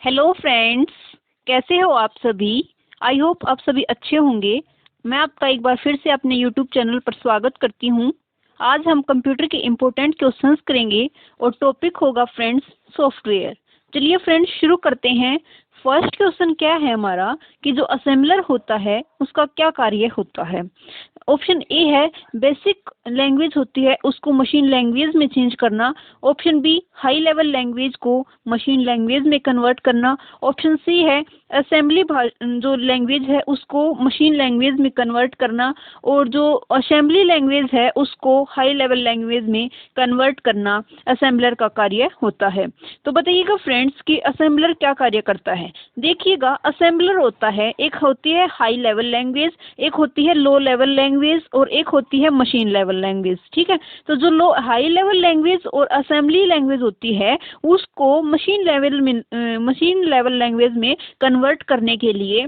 Hello friends, कैसे हो आप सभी। आई होप आप सभी अच्छे होंगे। मैं आपका एक बार फिर से अपने यूट्यूब चैनल पर स्वागत करती हूँ। आज हम कंप्यूटर के इम्पोर्टेंट क्वेश्चंस करेंगे और टॉपिक होगा फ्रेंड्स सॉफ्टवेयर। चलिए फ्रेंड्स शुरू करते हैं। फर्स्ट क्वेश्चन क्या है हमारा कि जो असेंबलर होता है उसका क्या कार्य होता है। ऑप्शन ए है बेसिक लैंग्वेज होती है उसको मशीन लैंग्वेज में चेंज करना। Option B high level language को मशीन लैंग्वेज में कन्वर्ट करना। ऑप्शन सी है असेंबली जो लैंग्वेज है उसको मशीन लैंग्वेज में कन्वर्ट करना और जो असेंबली लैंग्वेज है उसको हाई लेवल लैंग्वेज में कन्वर्ट करना असेंबलर का कार्य होता है। तो बताइएगा फ्रेंड्स कि असेंबलर क्या कार्य करता है। देखिएगा असेंबलर होता है, एक होती है हाई लेवल लैंग्वेज, एक होती है लो लेवल लैंग्वेज और एक होती है मशीन लेवल लैंग्वेज। ठीक है, तो जो लो हाई लेवल लैंग्वेज और असेंबली लैंग्वेज होती है उसको मशीन लेवल लैंग्वेज में कन्वर्ट करने के लिए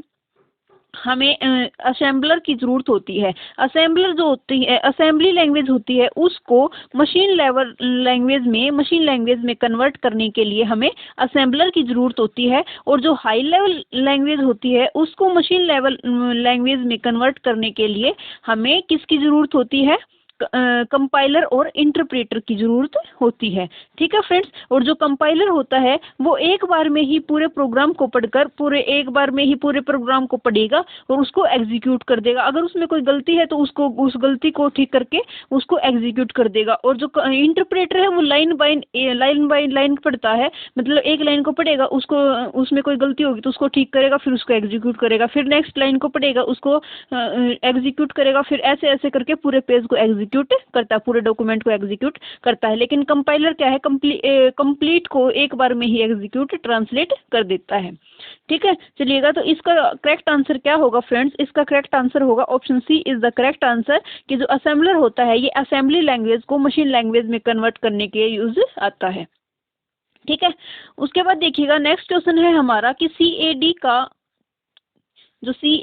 हमें असेंबलर की जरूरत होती है। असेंबलर जो होती है असेंबली लैंग्वेज होती है उसको मशीन लैंग्वेज में कन्वर्ट करने के लिए हमें असेंबलर की जरूरत होती है और जो हाई लेवल लैंग्वेज होती है उसको मशीन लेवल लैंग्वेज में कन्वर्ट करने के लिए हमें किसकी जरूरत होती है, कंपाइलर और इंटरप्रेटर की जरूरत होती है। ठीक है फ्रेंड्स, और जो कंपाइलर होता है वो एक बार में ही पूरे प्रोग्राम को पढ़कर पूरे प्रोग्राम को पढ़ेगा और उसको एग्जीक्यूट कर देगा। अगर उसमें कोई गलती है तो उसको उस गलती को ठीक करके उसको एग्जीक्यूट कर देगा। और जो इंटरप्रेटर है वो लाइन बाय लाइन पढ़ता है, मतलब एक लाइन को पढ़ेगा, उसको उसमें कोई गलती होगी तो उसको ठीक करेगा, फिर उसको एग्जीक्यूट करेगा, फिर नेक्स्ट लाइन को पढ़ेगा, उसको एग्जीक्यूट करेगा, फिर ऐसे ऐसे करके पूरे पेज को एग्जीक्यूट करता है, पूरे डॉक्यूमेंट को एग्जीक्यूट करता है। लेकिन कंपाइलर क्या है, कंप्लीट को एक बार में ही एग्जीक्यूट ट्रांसलेट कर देता है। ठीक है, चलिएगा तो इसका करेक्ट आंसर क्या होगा फ्रेंड्स। इसका करेक्ट आंसर होगा option C is the correct answer कि जो असेंबलर होता है ये असेंबली लैंग्वेज को मशीन लैंग्वेज में कन्वर्ट करने के यूज आता है। ठीक है, उसके बाद देखिएगा नेक्स्ट क्वेश्चन है हमारा कि सी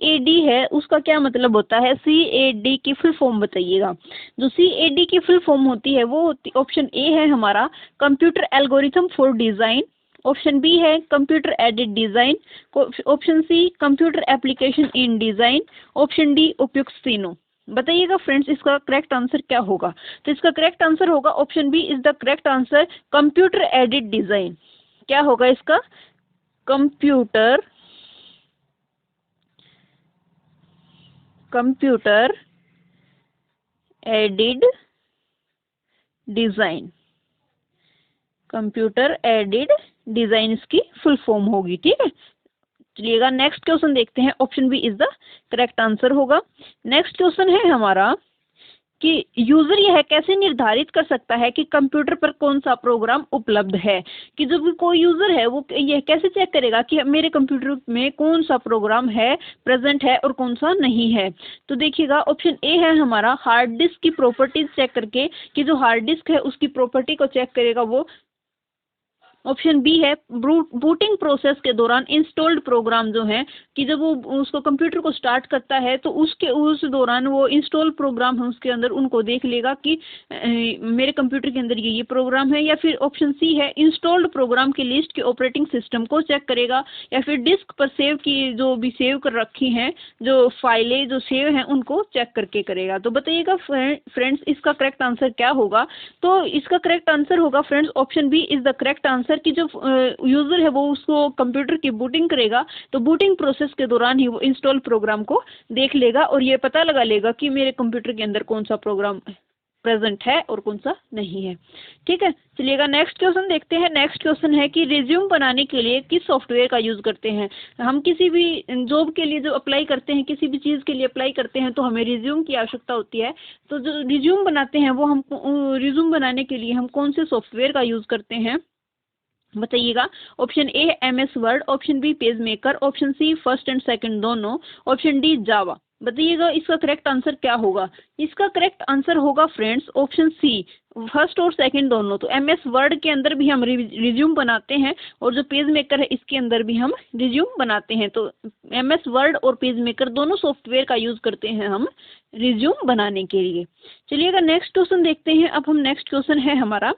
ए डी है उसका क्या मतलब होता है। सी ए डी की फुल फॉर्म बताइएगा। जो सी ए डी की फुल फॉर्म होती है वो ऑप्शन ए है हमारा computer algorithm for design. Option B है computer aided design. Option C computer application in design. Option D उपयुक्त तीनों। बताइएगा फ्रेंड्स इसका करेक्ट आंसर क्या होगा। तो इसका करेक्ट आंसर होगा option B is the correct answer computer aided design. क्या होगा इसका, computer aided design. Computer aided design इसकी फुल फॉर्म होगी। ठीक है, चलिएगा नेक्स्ट क्वेश्चन देखते हैं। Option B is the correct answer होगा। नेक्स्ट क्वेश्चन है हमारा कि यूजर यह कैसे निर्धारित कर सकता है कि कंप्यूटर पर कौन सा प्रोग्राम उपलब्ध है। कि जब भी कोई यूजर है वो यह कैसे चेक करेगा कि मेरे कंप्यूटर में कौन सा प्रोग्राम है, प्रेजेंट है और कौन सा नहीं है। तो देखिएगा ऑप्शन ए है हमारा हार्ड डिस्क की प्रॉपर्टीज चेक करके, कि जो हार्ड डिस्क है उसकी प्रॉपर्टी को चेक करेगा वो। ऑप्शन बी है बूटिंग प्रोसेस के दौरान इंस्टॉल्ड प्रोग्राम जो है, कि जब वो उसको कंप्यूटर को स्टार्ट करता है तो उस दौरान वो इंस्टॉल प्रोग्राम है उसके अंदर उनको देख लेगा कि मेरे कंप्यूटर के अंदर ये प्रोग्राम है। या फिर ऑप्शन सी है इंस्टॉल्ड प्रोग्राम की लिस्ट के ऑपरेटिंग सिस्टम को चेक करेगा। या फिर डिस्क पर सेव की जो भी सेव कर रखी हैं जो फाइलें जो सेव हैं उनको चेक करके करेगा। तो बताइएगा फ्रेंड्स इसका करेक्ट आंसर क्या होगा। तो इसका करेक्ट आंसर होगा friends option B is the correct answer कि जो यूजर है वो उसको कंप्यूटर की बूटिंग करेगा तो बूटिंग प्रोसेस के दौरान ही वो इंस्टॉल प्रोग्राम को देख लेगा और ये पता लगा लेगा कि मेरे कंप्यूटर के अंदर कौन सा प्रोग्राम प्रेजेंट है और कौन सा नहीं है। ठीक है, चलिएगा नेक्स्ट क्वेश्चन देखते हैं। नेक्स्ट क्वेश्चन है कि रिज्यूम बनाने के लिए किस सॉफ्टवेयर का यूज करते हैं। हम किसी भी जॉब के लिए जो अप्लाई करते हैं, किसी भी चीज़ के लिए अप्लाई करते हैं तो हमें रिज्यूम की आवश्यकता होती है। तो जो रिज्यूम बनाते हैं वो हम रिज्यूम बनाने के लिए हम कौन से सॉफ्टवेयर का यूज करते हैं बताइएगा। Option A M S Word, option B page maker, option C first and second दोनों, ऑप्शन डी जावा। बताइएगा इसका करेक्ट आंसर क्या होगा। इसका करेक्ट आंसर होगा फ्रेंड्स ऑप्शन सी फर्स्ट और सेकंड दोनों। तो एम एस वर्ड के अंदर भी हम रिज्यूम बनाते हैं और जो पेज मेकर है इसके अंदर भी हम रिज्यूम बनाते हैं। तो एम एस वर्ड और पेज मेकर दोनों सॉफ्टवेयर का यूज करते हैं हम रिज्यूम बनाने के लिए। चलिएगा नेक्स्ट क्वेश्चन देखते हैं। अब हम नेक्स्ट क्वेश्चन है हमारा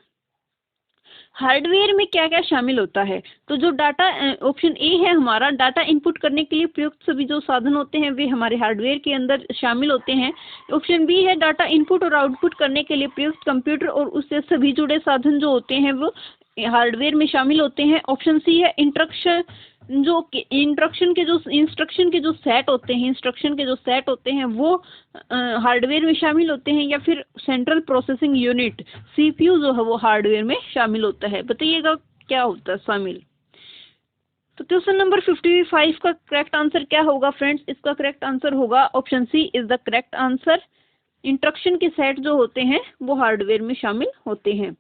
हार्डवेयर में क्या क्या शामिल होता है? तो जो डाटा ऑप्शन ए है हमारा, डाटा इनपुट करने के लिए प्रयुक्त सभी जो साधन होते हैं वे हमारे हार्डवेयर के अंदर शामिल होते हैं। ऑप्शन बी है डाटा इनपुट और आउटपुट करने के लिए प्रयुक्त कंप्यूटर और उससे सभी जुड़े साधन जो होते हैं वो हार्डवेयर में शामिल होते हैं। ऑप्शन सी है इंस्ट्रक्शन के जो सेट होते हैं वो हार्डवेयर में शामिल होते हैं, या फिर सेंट्रल प्रोसेसिंग यूनिट सीपीयू जो है वो हार्डवेयर में शामिल होता है। बताइएगा क्या होता है शामिल। तो क्वेश्चन नंबर 55 का करेक्ट आंसर क्या होगा फ्रेंड्स? इसका करेक्ट आंसर होगा option C is the correct answer. Instruction के सेट जो होते हैं वो हार्डवेयर में शामिल होते हैं।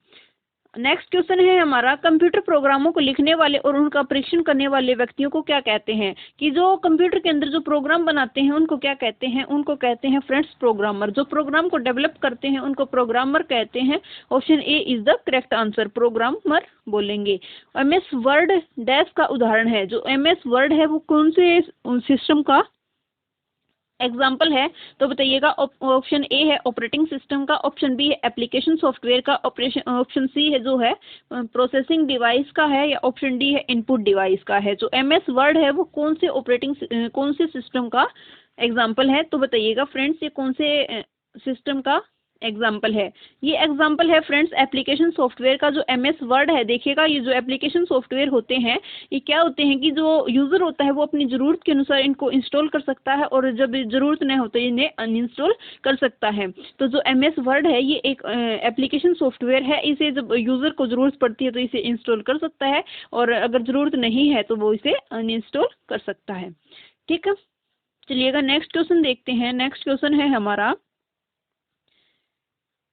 नेक्स्ट क्वेश्चन है हमारा, कंप्यूटर प्रोग्रामों को लिखने वाले और उनका परीक्षण करने वाले व्यक्तियों को क्या कहते हैं? कि जो कंप्यूटर के अंदर जो प्रोग्राम बनाते हैं उनको क्या कहते हैं? उनको कहते हैं फ्रेंड्स प्रोग्रामर। जो प्रोग्राम को डेवलप करते हैं उनको प्रोग्रामर कहते हैं। Option A is the correct answer, programmer बोलेंगे। MS वर्ड डैश का उदाहरण है। जो MS वर्ड है वो कौन से सिस्टम का एग्जाम्पल है? तो बताइएगा। ऑप्शन ए है ऑपरेटिंग सिस्टम का, ऑप्शन बी है एप्लीकेशन सॉफ्टवेयर का, ऑप्शन सी है जो है प्रोसेसिंग डिवाइस का है, या ऑप्शन डी है इनपुट डिवाइस का है। जो MS वर्ड है वो कौन से सिस्टम का एग्जाम्पल है? तो बताइएगा फ्रेंड्स ये कौन से सिस्टम का एग्जाम्पल है? ये एग्जाम्पल है फ्रेंड्स एप्लीकेशन सॉफ्टवेयर का। जो MS वर्ड है देखिएगा, ये जो एप्लीकेशन सॉफ्टवेयर होते हैं ये क्या होते हैं कि जो यूज़र होता है वो अपनी ज़रूरत के अनुसार इनको इंस्टॉल कर सकता है, और जब ज़रूरत नहीं होती इन्हें अनइंस्टॉल कर सकता है। तो जो MS वर्ड है ये एक एप्लीकेशन सॉफ्टवेयर है। इसे जब यूज़र को ज़रूरत पड़ती है तो इसे इंस्टॉल कर सकता है, और अगर ज़रूरत नहीं है तो वो इसे अनइंस्टॉल कर सकता है। ठीक है, चलिएगा नेक्स्ट क्वेश्चन देखते हैं। नेक्स्ट क्वेश्चन है हमारा,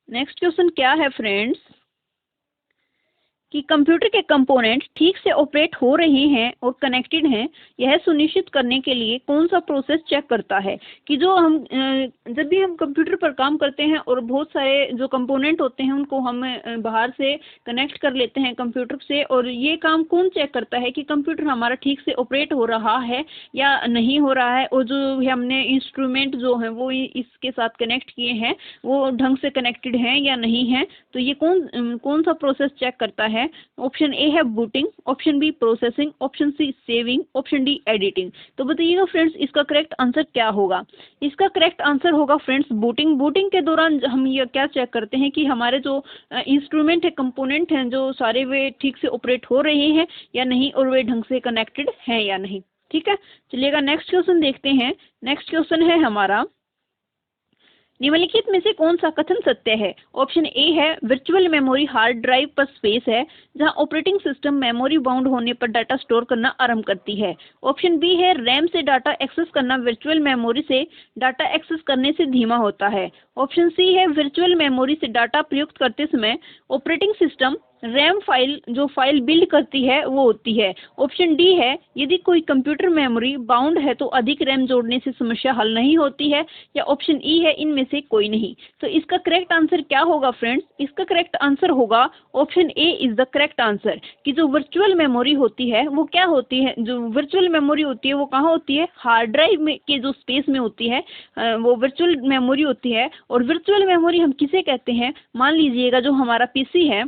नेक्स्ट क्वेश्चन क्या है फ्रेंड्स कि कंप्यूटर के कंपोनेंट ठीक से ऑपरेट हो रहे हैं और कनेक्टेड हैं, यह सुनिश्चित करने के लिए कौन सा प्रोसेस चेक करता है? कि जो हम जब भी हम कंप्यूटर पर काम करते हैं और बहुत सारे जो कंपोनेंट होते हैं उनको हम बाहर से कनेक्ट कर लेते हैं कंप्यूटर से, और ये काम कौन चेक करता है कि कंप्यूटर हमारा ठीक से ऑपरेट हो रहा है या नहीं हो रहा है, और जो हमने इंस्ट्रूमेंट जो हैं वो इसके साथ कनेक्ट किए हैं वो ढंग से कनेक्टेड हैं या नहीं हैं? तो ये कौन सा प्रोसेस चेक करता है? ऑप्शन ए है booting, option B processing, option C saving, option D editing. तो बताइएगा फ्रेंड्स इसका करेक्ट आंसर क्या होगा? इसका करेक्ट आंसर होगा फ्रेंड्स बूटिंग। बूटिंग के दौरान हम ये क्या चेक करते हैं कि हमारे जो इंस्ट्रूमेंट है, कंपोनेंट हैं, जो सारे वे ठीक से ऑपरेट हो रहे हैं या नहीं, और वे ढंग से कनेक्टेड हैं या नहीं। ठीक है, चलिएगा नेक्स्ट क्वेश्चन देखते हैं। नेक्स्ट क्वेश्चन है हमारा, निम्नलिखित में से कौन सा कथन सत्य है? ऑप्शन ए है वर्चुअल मेमोरी हार्ड ड्राइव पर स्पेस है जहां ऑपरेटिंग सिस्टम मेमोरी बाउंड होने पर डाटा स्टोर करना आरंभ करती है। ऑप्शन बी है रैम से डाटा एक्सेस करना वर्चुअल मेमोरी से डाटा एक्सेस करने से धीमा होता है। ऑप्शन सी है वर्चुअल मेमोरी से डाटा प्रयुक्त करते समय operating system RAM file build करती है वो होती है। ऑप्शन डी है यदि कोई कंप्यूटर मेमोरी बाउंड है तो अधिक रैम जोड़ने से समस्या हल नहीं होती है, या ऑप्शन ई है इनमें से कोई नहीं। तो इसका करेक्ट आंसर क्या होगा फ्रेंड्स? इसका करेक्ट आंसर होगा option A is the correct answer. कि जो वर्चुअल मेमोरी होती है वो क्या होती है? जो वर्चुअल मेमोरी होती है वो कहाँ होती है? हार्ड ड्राइव में के जो स्पेस में होती है वो वर्चुअल मेमोरी होती है। और वर्चुअल मेमोरी हम किसे कहते हैं? मान लीजिएगा जो हमारा पीसी है,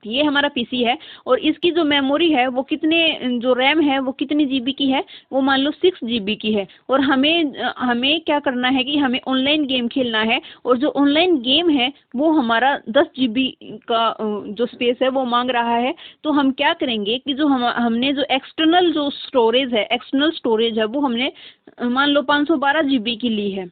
ये हमारा पीसी है, और इसकी जो मेमोरी है वो जो रैम है वो कितनी जीबी की है? वो मान लो 6 GB की है। और हमें क्या करना है कि हमें ऑनलाइन गेम खेलना है, और जो ऑनलाइन गेम है वो हमारा 10 GB का जो स्पेस है वो मांग रहा है। तो हम क्या करेंगे कि जो हमने जो एक्सटर्नल स्टोरेज है वो हमने मान लो 512 GB की ली है,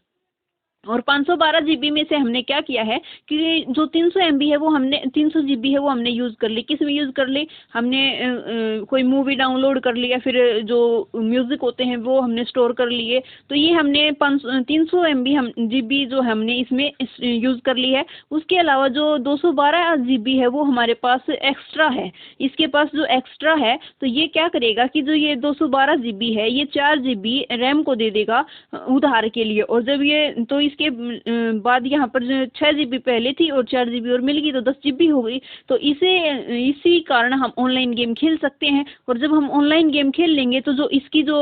और 512 GB में से हमने क्या किया है कि जो 300 MB है वो हमने 300 GB है वो हमने यूज़ कर ली। किस में यूज़ कर ली? हमने कोई मूवी डाउनलोड कर लिया, फिर जो म्यूज़िक होते हैं वो हमने स्टोर कर लिए। तो ये हमने 300 MB GB जो हमने इसमें यूज़ कर ली है। उसके अलावा जो 212 GB है वो हमारे पास एक्स्ट्रा है। इसके पास जो एक्स्ट्रा है तो ये क्या करेगा कि जो ये 212 GB है ये 4 GB रैम को दे देगा उधार के लिए। और जब ये तो इसके बाद यहाँ पर 6 GB पहले थी और 4 GB और मिल गई तो 10 GB हो गई। तो इसी कारण हम ऑनलाइन गेम खेल सकते हैं। और जब हम ऑनलाइन गेम खेल लेंगे तो जो इसकी जो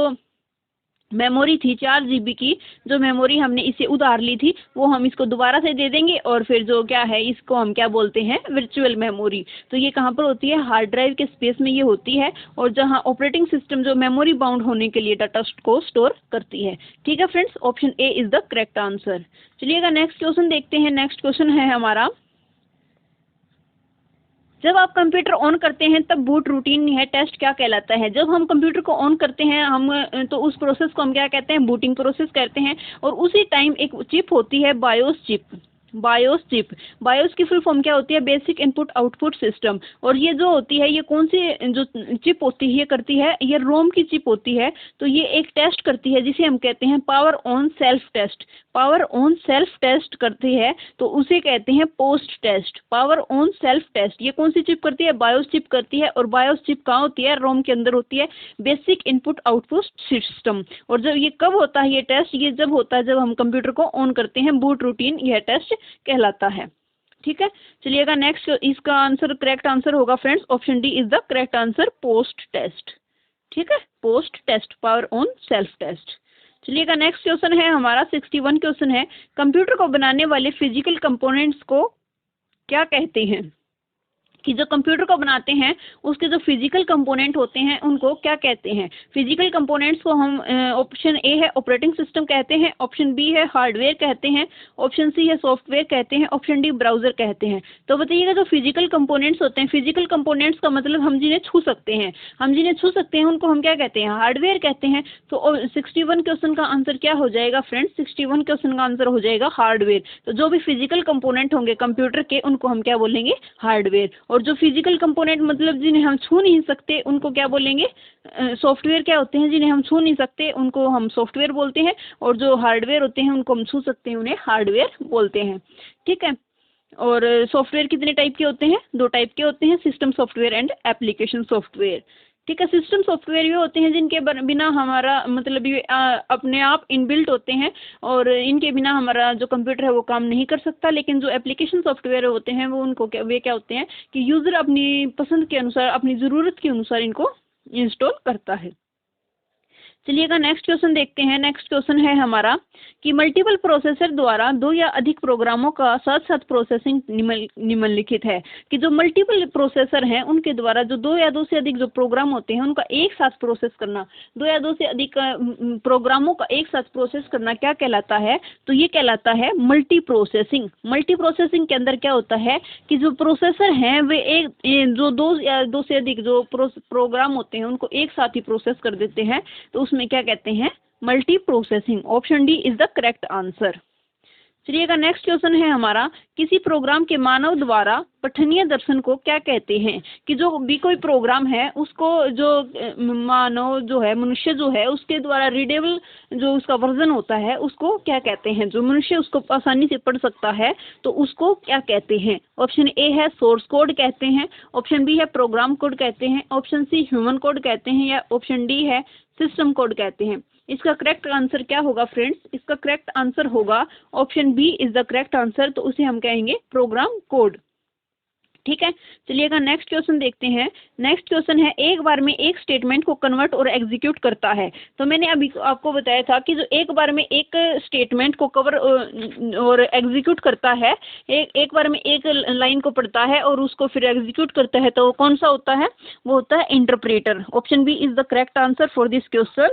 मेमोरी थी 4 GB की, जो मेमोरी हमने इसे उधार ली थी वो हम इसको दोबारा से दे देंगे, और फिर जो क्या है इसको हम क्या बोलते हैं, वर्चुअल मेमोरी। तो ये कहाँ पर होती है, हार्ड ड्राइव के स्पेस में ये होती है, और जहाँ ऑपरेटिंग सिस्टम जो मेमोरी बाउंड होने के लिए डाटा को स्टोर करती है। ठीक है friends, option A is the correct answer. चलिएगा नेक्स्ट क्वेश्चन देखते हैं। नेक्स्ट क्वेश्चन है हमारा, जब आप कंप्यूटर ऑन करते हैं तब बूट रूटीन है टेस्ट क्या कहलाता है। जब हम कंप्यूटर को ऑन करते हैं हम तो उस प्रोसेस को हम क्या कहते हैं, बूटिंग प्रोसेस कहते हैं। और उसी टाइम एक चिप होती है BIOS chip. BIOS chip, BIOS की फुल फॉर्म क्या होती है, बेसिक इनपुट आउटपुट सिस्टम। और ये जो होती है ये कौन सी जो चिप होती है ये करती है, ये रोम की चिप होती है। तो ये एक टेस्ट करती है जिसे हम कहते हैं power on self test. Power on self test करती है तो उसे कहते हैं post test. Power on self test ये कौन सी चिप करती है, बायोस चिप करती है। और बायोस चिप कहाँ होती है, रोम के अंदर होती है, बेसिक इनपुट आउटपुट सिस्टम। और जब ये कब होता है ये टेस्ट, ये जब होता है जब हम कंप्यूटर को ऑन करते हैं, बूट रूटीन यह टेस्ट कहलाता है। ठीक है, चलिएगा नेक्स्ट, इसका आंसर करेक्ट आंसर होगा friends, option D is the correct answer, post test. ठीक है, post test, power on self test. चलिएगा नेक्स्ट क्वेश्चन है हमारा 61 क्वेश्चन है, कंप्यूटर को बनाने वाले फिजिकल कंपोनेंट्स को क्या कहते हैं। कि जो कंप्यूटर को बनाते हैं उसके जो फिजिकल कंपोनेंट होते हैं उनको क्या कहते हैं। फिजिकल कंपोनेंट्स को हम ऑप्शन ए है ऑपरेटिंग सिस्टम कहते हैं, ऑप्शन बी है हार्डवेयर कहते हैं, ऑप्शन सी है सॉफ्टवेयर कहते हैं, ऑप्शन डी ब्राउजर कहते हैं। तो बताइएगा जो फिजिकल कंपोनेंट्स होते हैं, फिजिकल कंपोनेंट्स का मतलब हम जिन्हें छू सकते हैं, हम जिन्हें छू सकते हैं उनको हम क्या कहते हैं, हार्डवेयर कहते हैं। तो 61 क्वेश्चन का आंसर क्या हो जाएगा फ्रेंड्स, 61 क्वेश्चन का आंसर हो जाएगा हार्डवेयर। तो जो भी फिजिकल कंपोनेंट होंगे कंप्यूटर के उनको हम क्या बोलेंगे, हार्डवेयर। और जो फिजिकल कंपोनेंट मतलब जिन्हें हम छू नहीं सकते उनको क्या बोलेंगे, सॉफ्टवेयर क्या होते हैं, जिन्हें हम छू नहीं सकते उनको हम सॉफ्टवेयर बोलते हैं। और जो हार्डवेयर होते हैं उनको हम छू सकते हैं उन्हें हार्डवेयर बोलते हैं। ठीक है, और सॉफ्टवेयर कितने टाइप के होते हैं, 2 टाइप के होते हैं, system software and application software. ठीक है, सिस्टम सॉफ्टवेयर ये होते हैं जिनके बिना हमारा मतलब ये अपने आप इनबिल्ट होते हैं और इनके बिना हमारा जो कंप्यूटर है वो काम नहीं कर सकता। लेकिन जो एप्लीकेशन सॉफ्टवेयर होते हैं वो उनको वे क्या होते हैं कि यूज़र अपनी पसंद के अनुसार अपनी ज़रूरत के अनुसार इनको इंस्टॉल करता है। चलिएगा नेक्स्ट क्वेश्चन देखते हैं। नेक्स्ट क्वेश्चन है हमारा कि मल्टीपल प्रोसेसर द्वारा 2 या अधिक प्रोग्रामों का साथ साथ प्रोसेसिंग निम्नलिखित है। कि जो मल्टीपल प्रोसेसर हैं उनके द्वारा जो 2 या 2 से अधिक जो प्रोग्राम होते हैं उनका एक साथ प्रोसेस करना, 2 या 2 से अधिक प्रोग्रामों का एक साथ प्रोसेस करना क्या कहलाता है, तो ये कहलाता है मल्टी प्रोसेसिंग। मल्टी प्रोसेसिंग के अंदर क्या होता है कि जो प्रोसेसर हैं वे जो 2 या 2 से अधिक जो प्रोग्राम होते हैं उनको एक साथ ही प्रोसेस कर देते हैं, तो उसमें क्या कहते हैं, multi processing. Option D is the correct answer. चलिएगा नेक्स्ट क्वेश्चन है हमारा, किसी प्रोग्राम के मानव द्वारा पठनीय दर्शन को क्या कहते हैं। कि जो भी कोई प्रोग्राम है उसको जो मानव जो है, मनुष्य जो है उसके द्वारा रीडेबल जो उसका वर्जन होता है उसको क्या कहते हैं, जो मनुष्य उसको आसानी से पढ़ सकता है तो उसको क्या कहते हैं। ऑप्शन ए है सोर्स कोड कहते हैं, ऑप्शन बी है प्रोग्राम कोड कहते हैं, ऑप्शन सी ह्यूमन कोड कहते हैं, या ऑप्शन डी है सिस्टम कोड कहते हैं। इसका करेक्ट आंसर क्या होगा फ्रेंड्स, इसका करेक्ट आंसर होगा option B is the correct answer. तो उसे हम कहेंगे प्रोग्राम कोड। ठीक है, चलिएगा नेक्स्ट क्वेश्चन देखते हैं। नेक्स्ट क्वेश्चन है, एक बार में एक स्टेटमेंट को कन्वर्ट और एग्जीक्यूट करता है। तो मैंने अभी आपको बताया था कि जो एक बार में एक स्टेटमेंट को कवर और एग्जीक्यूट करता है, एक बार में एक लाइन को पढ़ता है और उसको फिर एग्जीक्यूट करता है, तो वो कौन सा होता है, वो होता है interpreter. Option B is the correct answer for this question.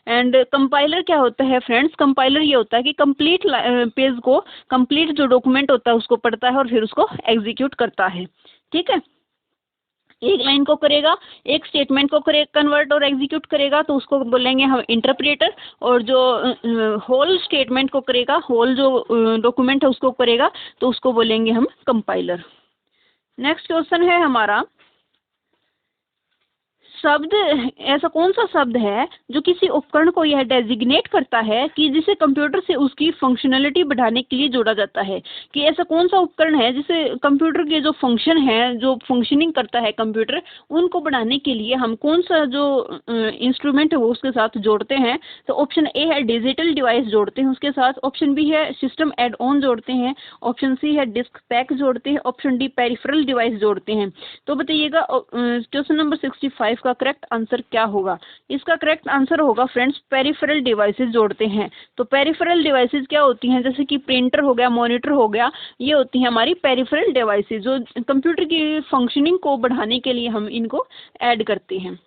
And compiler क्या होता है फ्रेंड्स, कंपाइलर ये होता है कि कंप्लीट पेज को, कंप्लीट जो डॉक्यूमेंट होता है उसको पढ़ता है और फिर उसको एग्जीक्यूट करता है। ठीक है, एक लाइन को करेगा, एक स्टेटमेंट को कन्वर्ट और एग्जीक्यूट करेगा तो उसको बोलेंगे हम इंटरप्रेटर, और जो होल स्टेटमेंट को करेगा, होल जो डॉक्यूमेंट है उसको करेगा तो उसको बोलेंगे हम कंपाइलर। नेक्स्ट क्वेश्चन है हमारा, शब्द, ऐसा कौन सा शब्द है जो किसी उपकरण को यह डेजिग्नेट करता है कि जिसे कंप्यूटर से उसकी फंक्शनलिटी बढ़ाने के लिए जोड़ा जाता है। कि ऐसा कौन सा उपकरण है जिसे कंप्यूटर के जो फंक्शन है, जो फंक्शनिंग करता है कंप्यूटर, उनको बढ़ाने के लिए हम कौन सा जो इंस्ट्रूमेंट है वो उसके साथ जोड़ते हैं। तो ऑप्शन ए है डिजिटल डिवाइस जोड़ते हैं उसके साथ, ऑप्शन बी है सिस्टम एड ऑन जोड़ते हैं, ऑप्शन सी है डिस्क पैक जोड़ते हैं, ऑप्शन डी पेरिफेरल डिवाइस जोड़ते हैं। तो बताइएगा क्वेश्चन नंबर 65 इसका करेक्ट आंसर क्या होगा? इसका करेक्ट आंसर होगा फ्रेंड्स पेरिफेरल डिवाइसेस जोड़ते हैं। तो पेरिफेरल डिवाइसेस क्या होती हैं? जैसे कि प्रिंटर हो गया, मॉनिटर हो गया, ये होती हैं हमारी पेरिफेरल डिवाइसेस जो कंप्यूटर की फंक्शनिंग को बढ़ाने के लिए हम इनको ऐड करते हैं।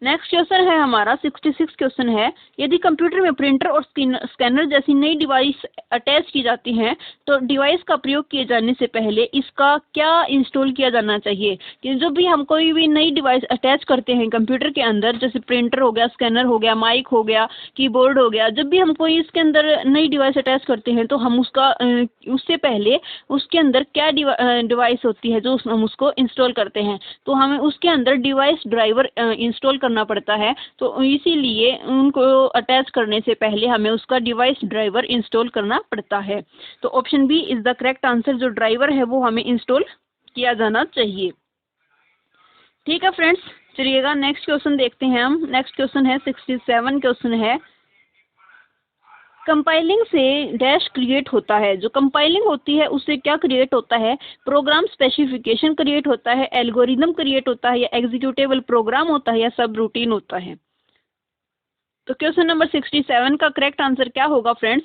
नेक्स्ट क्वेश्चन है हमारा 66 क्वेश्चन है, यदि कंप्यूटर में प्रिंटर और स्कैनर जैसी नई डिवाइस अटैच की जाती हैं तो डिवाइस का प्रयोग किए जाने से पहले इसका क्या इंस्टॉल किया जाना चाहिए? कि जब भी हम कोई भी नई डिवाइस अटैच करते हैं कंप्यूटर के अंदर, जैसे प्रिंटर हो गया, स्कैनर हो गया, माइक हो गया, कीबोर्ड हो गया, जब भी हम कोई इसके अंदर नई डिवाइस अटैच करते हैं तो हम उसका उससे पहले उसके अंदर क्या डिवाइस होती है जो हम उसको इंस्टॉल करते हैं, तो हमें उसके अंदर डिवाइस ड्राइवर इंस्टॉल करना पड़ता है। तो इसीलिए उनको अटैच करने से पहले हमें उसका डिवाइस ड्राइवर इंस्टॉल करना पड़ता है। तो option B is the correct answer, जो ड्राइवर है वो हमें इंस्टॉल किया जाना चाहिए। ठीक है फ्रेंड्स, चलिएगा नेक्स्ट क्वेश्चन देखते हैं हम। नेक्स्ट क्वेश्चन है 67 क्वेश्चन है, कंपाइलिंग से डैश क्रिएट होता है। जो कंपाइलिंग होती है उससे क्या क्रिएट होता है? प्रोग्राम स्पेसिफिकेशन क्रिएट होता है, एल्गोरिदम क्रिएट होता है, या एग्जीक्यूटेबल प्रोग्राम होता है, या सब रूटीन होता है। तो क्वेश्चन नंबर 67 का करेक्ट आंसर क्या होगा फ्रेंड्स?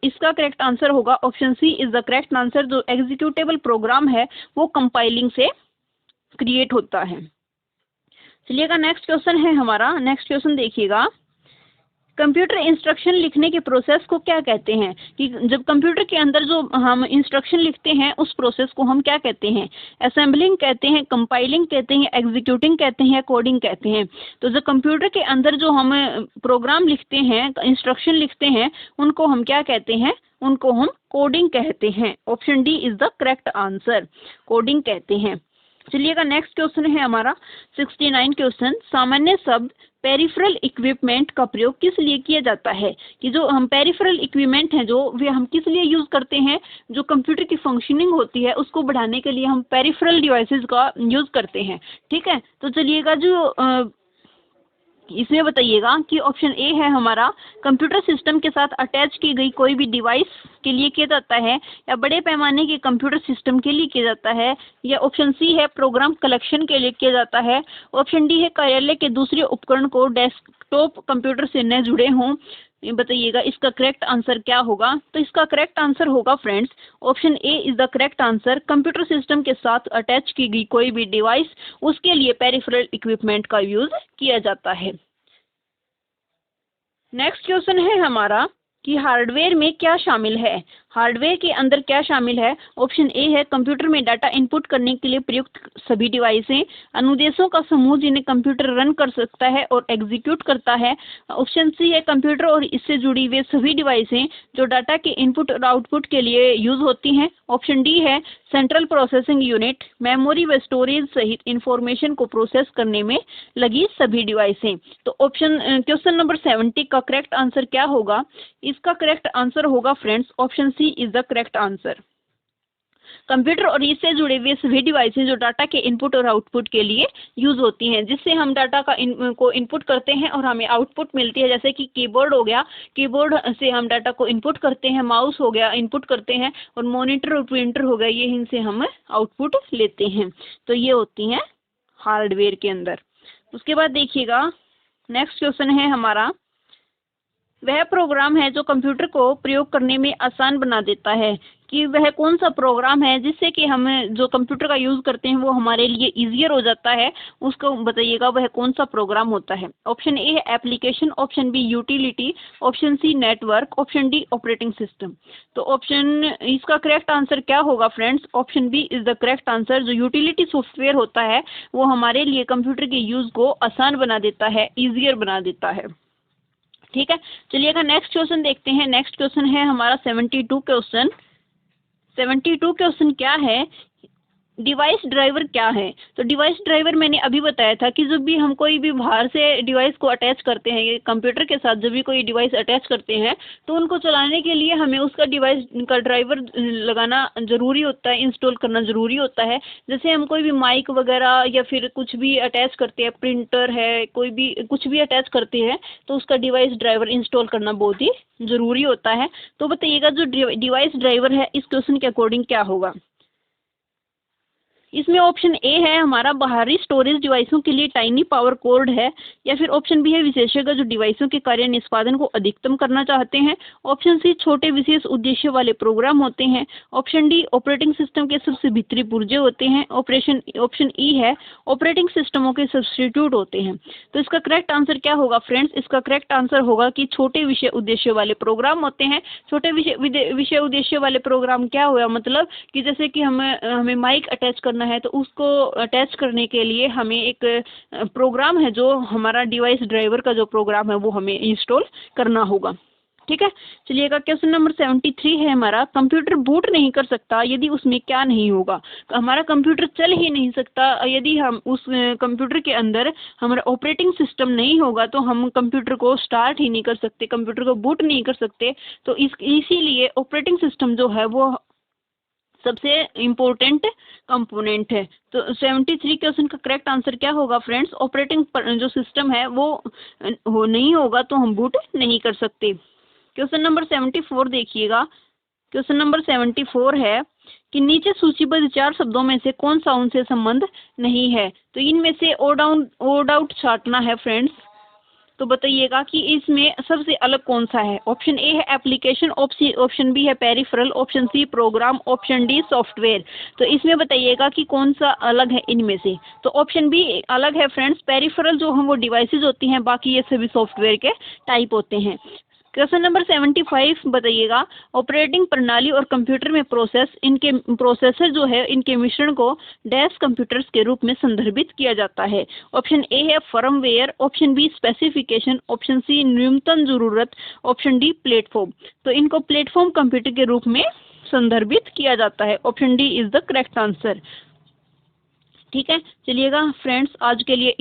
इसका करेक्ट आंसर होगा option C is the correct answer. जो एग्जीक्यूटेबल प्रोग्राम है वो कंपाइलिंग से क्रिएट होता है। चलिएगा नेक्स्ट क्वेश्चन है हमारा। नेक्स्ट क्वेश्चन देखिएगा, कंप्यूटर इंस्ट्रक्शन लिखने के प्रोसेस को क्या कहते हैं? कि जब कंप्यूटर के अंदर जो हम इंस्ट्रक्शन लिखते हैं उस प्रोसेस को हम क्या कहते हैं? असेंबलिंग कहते हैं, कंपाइलिंग कहते हैं, एग्जीक्यूटिंग कहते हैं, या कोडिंग कहते हैं? तो जो कंप्यूटर के अंदर जो हम प्रोग्राम लिखते हैं, इंस्ट्रक्शन लिखते हैं, उनको हम क्या कहते हैं? उनको हम कोडिंग कहते हैं। Option D is the correct answer, coding कहते हैं। चलिएगा नेक्स्ट क्वेश्चन है हमारा 69 क्वेश्चन, सामान्य शब्द पेरिफेरल इक्विपमेंट का प्रयोग किस लिए किया जाता है? कि जो हम पेरिफेरल इक्विपमेंट हैं जो वे हम किस लिए यूज करते हैं? जो कंप्यूटर की फंक्शनिंग होती है उसको बढ़ाने के लिए हम पेरिफेरल डिवाइसेस का यूज करते हैं। ठीक है, तो चलिएगा जो इसमें बताइएगा कि ऑप्शन ए है हमारा, कंप्यूटर सिस्टम के साथ अटैच की गई कोई भी डिवाइस के लिए किया जाता है, या बड़े पैमाने के कंप्यूटर सिस्टम के लिए किया जाता है, या ऑप्शन सी है प्रोग्राम कलेक्शन के लिए किया जाता है, ऑप्शन डी है कार्यालय के दूसरे उपकरण को डेस्कटॉप कंप्यूटर से न जुड़े हों। बताइएगा इसका करेक्ट आंसर क्या होगा? तो इसका करेक्ट आंसर होगा friends option A is the correct answer. Computer system के साथ अटैच की गई कोई भी डिवाइस, उसके लिए पेरिफेरल इक्विपमेंट का यूज किया जाता है। नेक्स्ट क्वेश्चन है हमारा कि हार्डवेयर में क्या शामिल है? हार्डवेयर के अंदर क्या शामिल है? ऑप्शन ए है कंप्यूटर में डाटा इनपुट करने के लिए प्रयुक्त सभी डिवाइसें, अनुदेशों का समूह जिन्हें कंप्यूटर रन कर सकता है और एग्जीक्यूट करता है। ऑप्शन सी है कंप्यूटर और इससे जुड़ी हुई सभी डिवाइसें जो डाटा के इनपुट और आउटपुट के लिए यूज होती हैं। ऑप्शन डी है सेंट्रल प्रोसेसिंग यूनिट, मेमोरी व स्टोरेज सहित इंफॉर्मेशन को प्रोसेस करने में लगी सभी डिवाइसें। तो क्वेश्चन नंबर 70 का करेक्ट आंसर क्या होगा? इसका करेक्ट आंसर होगा friends option C is the correct answer. Computer और इससे जुड़े हुए सभी डिवाइसें जो डाटा के इनपुट और आउटपुट के लिए यूज होती हैं, जिससे हम डाटा को इनपुट करते हैं और हमें आउटपुट मिलती है। जैसे कि कीबोर्ड हो गया, कीबोर्ड से हम डाटा को इनपुट करते हैं, माउस हो गया इनपुट करते हैं, और मॉनिटर और प्रिंटर हो गया, ये इनसे हम आउटपुट लेते हैं। तो ये होती हैं हार्डवेयर के अंदर। उसके बाद देखिएगा नेक्स्ट क्वेश्चन है हमारा, वह प्रोग्राम है जो कंप्यूटर को प्रयोग करने में आसान बना देता है। कि वह कौन सा प्रोग्राम है जिससे कि हम जो कंप्यूटर का यूज़ करते हैं वो हमारे लिए ईजियर हो जाता है, उसको बताइएगा वह कौन सा प्रोग्राम होता है। ऑप्शन ए है application, option B utility, option C network, option D operating system. तो इसका करेक्ट आंसर क्या होगा friends? Option B is the correct answer. जो यूटिलिटी सॉफ्टवेयर होता है वो हमारे लिए कंप्यूटर के यूज़ को आसान बना देता है, ईजियर बना देता है। ठीक है, चलिएगा नेक्स्ट क्वेश्चन देखते हैं। नेक्स्ट क्वेश्चन है हमारा 72 क्वेश्चन। 72 क्वेश्चन क्या है? डिवाइस ड्राइवर क्या है? तो डिवाइस ड्राइवर मैंने अभी बताया था कि जब भी हम कोई भी बाहर से डिवाइस को अटैच करते हैं, कंप्यूटर के साथ जब भी कोई डिवाइस अटैच करते हैं तो उनको चलाने के लिए हमें उसका डिवाइस का ड्राइवर लगाना ज़रूरी होता है, इंस्टॉल करना ज़रूरी होता है। जैसे हम कोई भी माइक वगैरह या फिर कुछ भी अटैच करते हैं, प्रिंटर है, कोई भी कुछ भी अटैच करते हैं तो उसका डिवाइस ड्राइवर इंस्टॉल करना बहुत ही ज़रूरी होता है। तो बताइएगा जो डिवाइस ड्राइवर है इस क्वेश्चन के अकॉर्डिंग क्या होगा? इसमें ऑप्शन ए है हमारा बाहरी स्टोरेज डिवाइसों के लिए टाइनी पावर कोड है, या फिर ऑप्शन बी है विशेषज्ञ जो डिवाइसों के कार्य निष्पादन को अधिकतम करना चाहते हैं। ऑप्शन सी छोटे विशेष उद्देश्य वाले प्रोग्राम होते हैं। ऑप्शन डी ऑपरेटिंग सिस्टम के सबसे भीतरी पुर्जे होते हैं। ऑप्शन ई है ऑपरेटिंग सिस्टमों के सब्स्टिट्यूट होते हैं। तो इसका करेक्ट आंसर क्या होगा फ्रेंड्स? इसका करेक्ट आंसर होगा कि छोटे विषय उद्देश्य वाले प्रोग्राम होते हैं। छोटे विषय उद्देश्य वाले प्रोग्राम क्या हुआ, मतलब कि जैसे कि हमें माइक अटैच करना है, तो उसको अटैच करने के लिए हमें एक प्रोग्राम है जो हमारा डिवाइस ड्राइवर का जो प्रोग्राम है वो हमें इंस्टॉल करना होगा। ठीक है, चलिएगा क्वेश्चन नंबर 73 है हमारा, कंप्यूटर बूट नहीं कर सकता यदि उसमें क्या नहीं होगा। हमारा कंप्यूटर चल ही नहीं सकता यदि हम उस कंप्यूटर के अंदर हमारा ऑपरेटिंग सिस्टम नहीं होगा, तो हम कंप्यूटर को स्टार्ट ही नहीं कर सकते, कंप्यूटर को बूट नहीं कर सकते। तो इसीलिए ऑपरेटिंग सिस्टम जो है वो सबसे इम्पोर्टेंट कंपोनेंट है। तो 73 क्वेश्चन का करेक्ट आंसर क्या होगा फ्रेंड्स? ऑपरेटिंग जो सिस्टम है वो नहीं होगा तो हम बूट नहीं कर सकते। क्वेश्चन नंबर 74 देखिएगा। क्वेश्चन नंबर 74 है कि नीचे सूचीबद्ध 4 शब्दों में से कौन सा उनसे संबंध नहीं है। तो इनमें से ओड आउट छांटना है फ्रेंड्स। तो बताइएगा कि इसमें सबसे अलग कौन सा है। ऑप्शन ए है एप्लीकेशन, ऑप्शन बी है peripheral, option C program, option D software. तो इसमें बताइएगा कि कौन सा अलग है इनमें से। तो ऑप्शन बी अलग है फ्रेंड्स, पेरिफेरल जो हम वो डिवाइसेज होती हैं, बाकी ये सभी सॉफ्टवेयर के टाइप होते हैं। क्वेश्चन नंबर 75 बताइएगा, ऑपरेटिंग प्रणाली और कंप्यूटर में प्रोसेसर जो है इनके मिश्रण को डैश कंप्यूटर्स के रूप में संदर्भित किया जाता है। ऑप्शन ए है firmware, option B specification, option C न्यूनतम जरूरत, ऑप्शन डी प्लेटफॉर्म। तो इनको प्लेटफॉर्म कंप्यूटर के रूप में संदर्भित किया जाता है। Option D is the correct answer. ठीक है, चलिएगा फ्रेंड्स आज के लिए